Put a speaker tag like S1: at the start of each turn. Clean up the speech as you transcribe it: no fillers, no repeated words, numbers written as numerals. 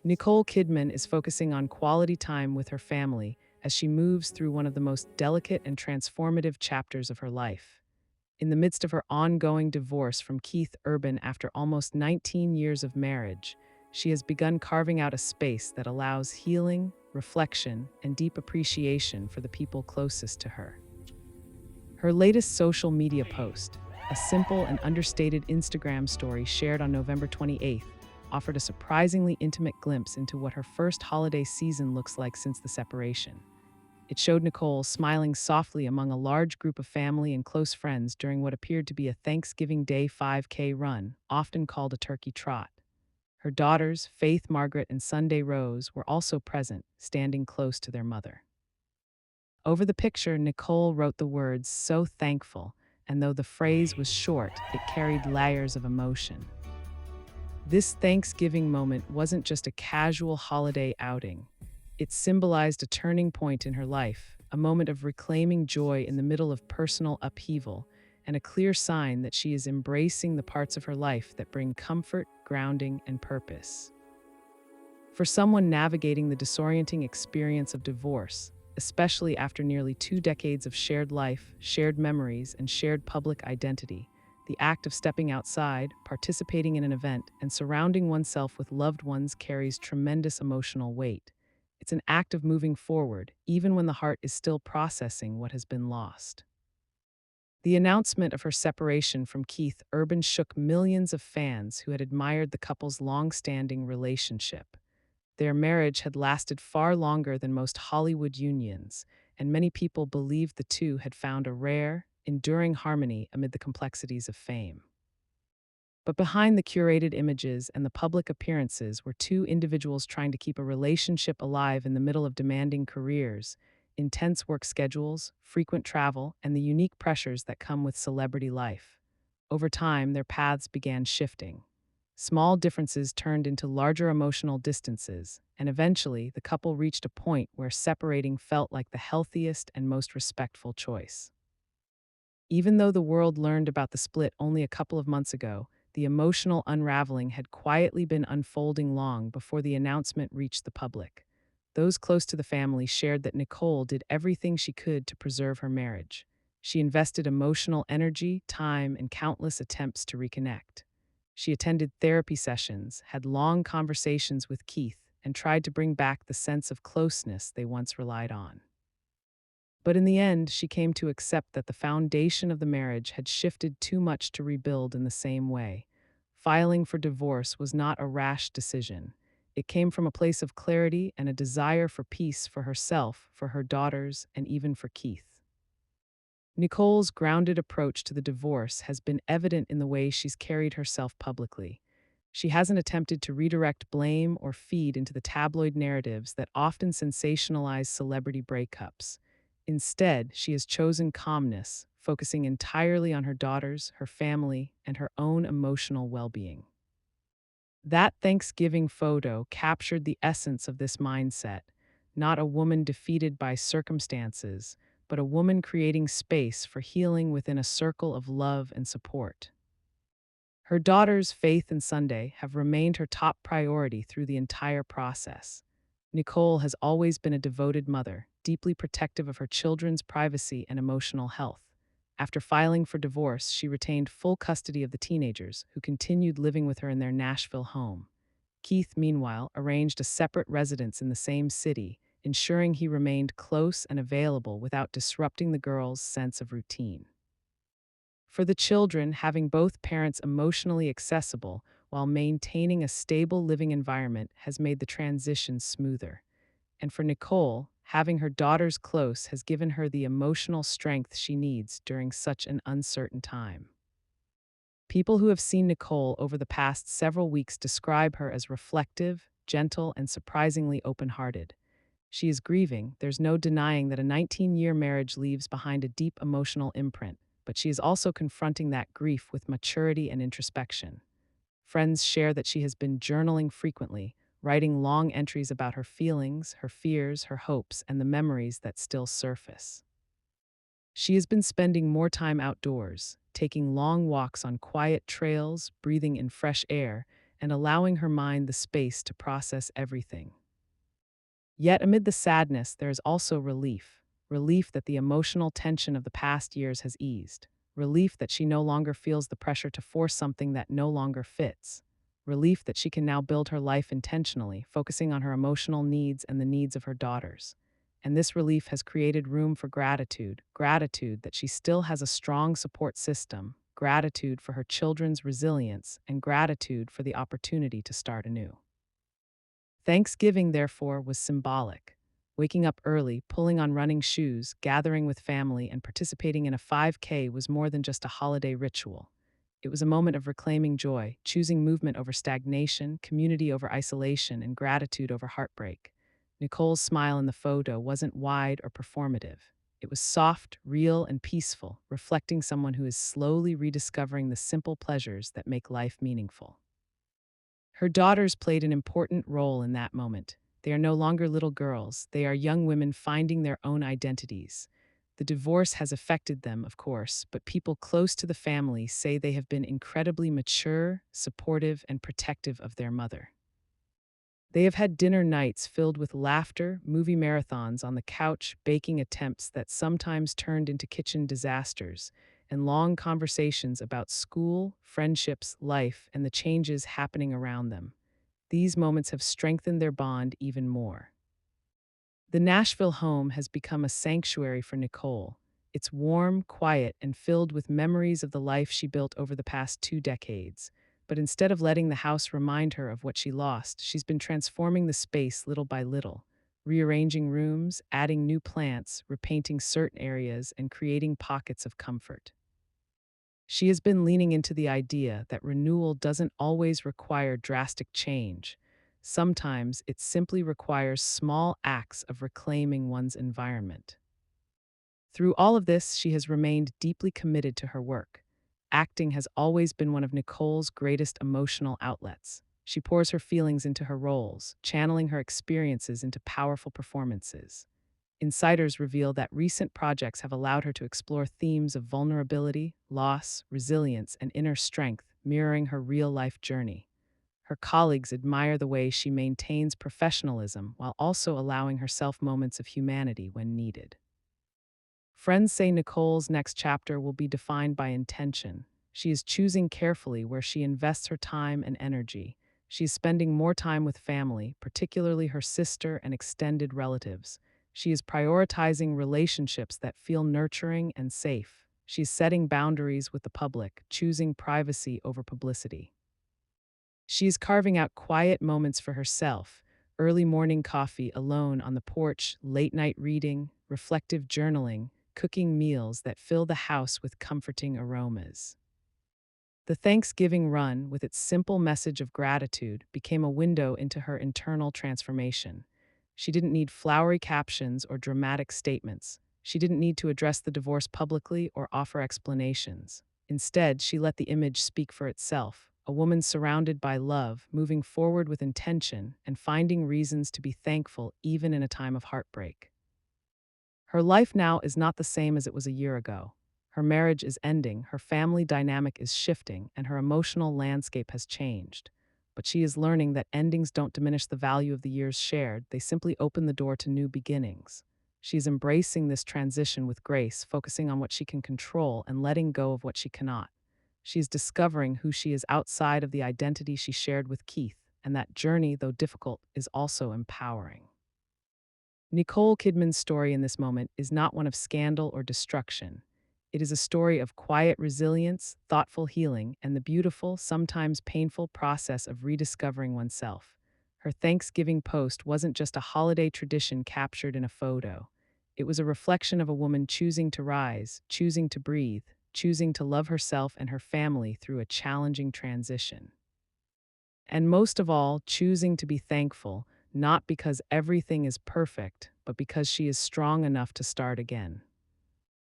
S1: Nicole Kidman is focusing on quality time with her family as she moves through one of the most delicate and transformative chapters of her life. In the midst of her ongoing divorce from Keith Urban after almost 19 years of marriage, she has begun carving out a space that allows healing, reflection, and deep appreciation for the people closest to her. Her latest social media post, a simple and understated Instagram story shared on November 28th, offered a surprisingly intimate glimpse into what her first holiday season looks like since the separation. It showed Nicole smiling softly among a large group of family and close friends during what appeared to be a Thanksgiving Day 5K run, often called a turkey trot. Her daughters, Faith Margaret and Sunday Rose, were also present, standing close to their mother. Over the picture, Nicole wrote the words, "So thankful," and though the phrase was short, it carried layers of emotion. This Thanksgiving moment wasn't just a casual holiday outing. It symbolized a turning point in her life, a moment of reclaiming joy in the middle of personal upheaval, and a clear sign that she is embracing the parts of her life that bring comfort, grounding, and purpose. For someone navigating the disorienting experience of divorce, especially after nearly 2 decades of shared life, shared memories, and shared public identity, the act of stepping outside, participating in an event, and surrounding oneself with loved ones carries tremendous emotional weight. It's an act of moving forward, even when the heart is still processing what has been lost. The announcement of her separation from Keith Urban shook millions of fans who had admired the couple's long-standing relationship. Their marriage had lasted far longer than most Hollywood unions, and many people believed the two had found a rare, enduring harmony amid the complexities of fame. But behind the curated images and the public appearances were two individuals trying to keep a relationship alive in the middle of demanding careers, intense work schedules, frequent travel, and the unique pressures that come with celebrity life. Over time, their paths began shifting. Small differences turned into larger emotional distances, and eventually the couple reached a point where separating felt like the healthiest and most respectful choice. Even though the world learned about the split only a couple of months ago, the emotional unraveling had quietly been unfolding long before the announcement reached the public. Those close to the family shared that Nicole did everything she could to preserve her marriage. She invested emotional energy, time, and countless attempts to reconnect. She attended therapy sessions, had long conversations with Keith, and tried to bring back the sense of closeness they once relied on. But in the end, she came to accept that the foundation of the marriage had shifted too much to rebuild in the same way. Filing for divorce was not a rash decision. It came from a place of clarity and a desire for peace for herself, for her daughters, and even for Keith. Nicole's grounded approach to the divorce has been evident in the way she's carried herself publicly. She hasn't attempted to redirect blame or feed into the tabloid narratives that often sensationalize celebrity breakups. Instead, she has chosen calmness, focusing entirely on her daughters, her family, and her own emotional well-being. That Thanksgiving photo captured the essence of this mindset, not a woman defeated by circumstances, but a woman creating space for healing within a circle of love and support. Her daughters, Faith and Sunday, have remained her top priority through the entire process. Nicole has always been a devoted mother, deeply protective of her children's privacy and emotional health. After filing for divorce, she retained full custody of the teenagers, who continued living with her in their Nashville home. Keith, meanwhile, arranged a separate residence in the same city, ensuring he remained close and available without disrupting the girls' sense of routine. For the children, having both parents emotionally accessible while maintaining a stable living environment has made the transition smoother. And for Nicole, having her daughters close has given her the emotional strength she needs during such an uncertain time. People who have seen Nicole over the past several weeks describe her as reflective, gentle, and surprisingly open-hearted. She is grieving, there's no denying that a 19-year marriage leaves behind a deep emotional imprint, but she is also confronting that grief with maturity and introspection. Friends share that she has been journaling frequently, writing long entries about her feelings, her fears, her hopes, and the memories that still surface. She has been spending more time outdoors, taking long walks on quiet trails, breathing in fresh air, and allowing her mind the space to process everything. Yet amid the sadness, there is also relief. Relief that the emotional tension of the past years has eased. Relief that she no longer feels the pressure to force something that no longer fits. Relief that she can now build her life intentionally, focusing on her emotional needs and the needs of her daughters. And this relief has created room for gratitude, gratitude that she still has a strong support system, gratitude for her children's resilience, and gratitude for the opportunity to start anew. Thanksgiving, therefore, was symbolic. Waking up early, pulling on running shoes, gathering with family, and participating in a 5K was more than just a holiday ritual. It was a moment of reclaiming joy, choosing movement over stagnation, community over isolation, and gratitude over heartbreak. Nicole's smile in the photo wasn't wide or performative. It was soft, real, and peaceful, reflecting someone who is slowly rediscovering the simple pleasures that make life meaningful. Her daughters played an important role in that moment. They are no longer little girls, they are young women finding their own identities. The divorce has affected them, of course, but people close to the family say they have been incredibly mature, supportive, and protective of their mother. They have had dinner nights filled with laughter, movie marathons on the couch, baking attempts that sometimes turned into kitchen disasters, and long conversations about school, friendships, life, and the changes happening around them. These moments have strengthened their bond even more. The Nashville home has become a sanctuary for Nicole. It's warm, quiet, and filled with memories of the life she built over the past 2 decades. But instead of letting the house remind her of what she lost, she's been transforming the space little by little, rearranging rooms, adding new plants, repainting certain areas, and creating pockets of comfort. She has been leaning into the idea that renewal doesn't always require drastic change. Sometimes it simply requires small acts of reclaiming one's environment. Through all of this, she has remained deeply committed to her work. Acting has always been one of Nicole's greatest emotional outlets. She pours her feelings into her roles, channeling her experiences into powerful performances. Insiders reveal that recent projects have allowed her to explore themes of vulnerability, loss, resilience, and inner strength, mirroring her real life journey. Her colleagues admire the way she maintains professionalism while also allowing herself moments of humanity when needed. Friends say Nicole's next chapter will be defined by intention. She is choosing carefully where she invests her time and energy. She is spending more time with family, particularly her sister and extended relatives. She is prioritizing relationships that feel nurturing and safe. She's setting boundaries with the public, choosing privacy over publicity. She is carving out quiet moments for herself, early morning coffee alone on the porch, late night reading, reflective journaling, cooking meals that fill the house with comforting aromas. The Thanksgiving run, with its simple message of gratitude, became a window into her internal transformation. She didn't need flowery captions or dramatic statements. She didn't need to address the divorce publicly or offer explanations. Instead, she let the image speak for itself, a woman surrounded by love, moving forward with intention, and finding reasons to be thankful even in a time of heartbreak. Her life now is not the same as it was a year ago. Her marriage is ending, her family dynamic is shifting, and her emotional landscape has changed. But she is learning that endings don't diminish the value of the years shared, they simply open the door to new beginnings. She's embracing this transition with grace, focusing on what she can control and letting go of what she cannot. She's discovering who she is outside of the identity she shared with Keith, and that journey, though difficult, is also empowering. Nicole Kidman's story in this moment is not one of scandal or destruction. It is a story of quiet resilience, thoughtful healing, and the beautiful, sometimes painful process of rediscovering oneself. Her Thanksgiving post wasn't just a holiday tradition captured in a photo. It was a reflection of a woman choosing to rise, choosing to breathe, choosing to love herself and her family through a challenging transition. And most of all, choosing to be thankful, not because everything is perfect, but because she is strong enough to start again.